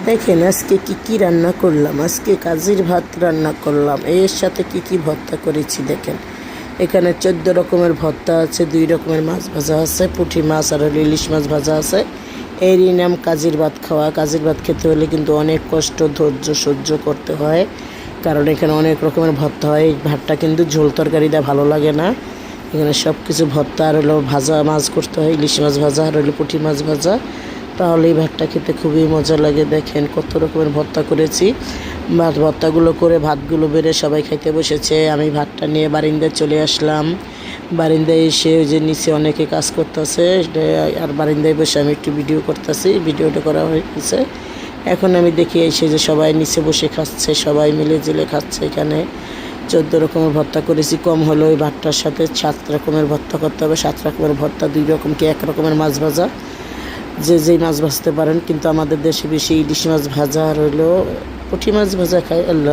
দেখেন আজকে কি রান্না করলাম। আজকে কাজির ভাত রান্না করলাম, এর সাথে কি ভর্তা করেছি দেখেন। এখানে 14 রকমের ভর্তা আছে, 2 রকমের মাছ ভাজা আছে, পুঁটি মাছ আর ইলিশ মাছ ভাজা আছে। এরই নাম কাজির ভাত খাওয়া। কাজির ভাত খেতে হলে কিন্তু অনেক কষ্ট ধৈর্য সহ্য করতে হয়, কারণ এখানে অনেক রকমের ভর্তা হয়। এই ভাতটা কিন্তু ঝোল তরকারি দেওয়া ভালো লাগে না। এখানে সব কিছু ভর্তা আর হলো ভাজা মাছ করতে হয়, ইলিশ মাছ ভাজা আর হলো পুঁটি মাছ ভাজা, তাহলে এই ভাতটা খেতে খুবই মজা লাগে। দেখেন কত রকমের ভর্তা করেছি। ভর্তাগুলো করে ভাতগুলো বেড়ে সবাই খাইতে বসেছে। আমি ভাতটা নিয়ে বারিন্দায় চলে আসলাম। বারিন্দায় এসে ওই যে নিচে অনেকে কাজ করতেছে, আর বারিন্দায় বসে আমি একটু ভিডিও করতেছি। ভিডিওটা করা হয়ে গেছে। এখন আমি দেখি এসে যে সবাই নিচে বসে খাচ্ছে, সবাই মিলে জেলে খাচ্ছে। এখানে 14 রকমের ভর্তা করেছি, কম হলো ওই ভাতটার সাথে 7 রকমের ভর্তা করতে হবে। 7 রকমের ভর্তা, 2 রকম কি 1 রকমের মাছ ভাজা, যে যেই মাছ ভাজতে পারেন। কিন্তু আমাদের দেশে বেশি ইলিশ মাছ ভাজা আর হইলো পুঁটি মাছ ভাজা খায়। আল্লাহ।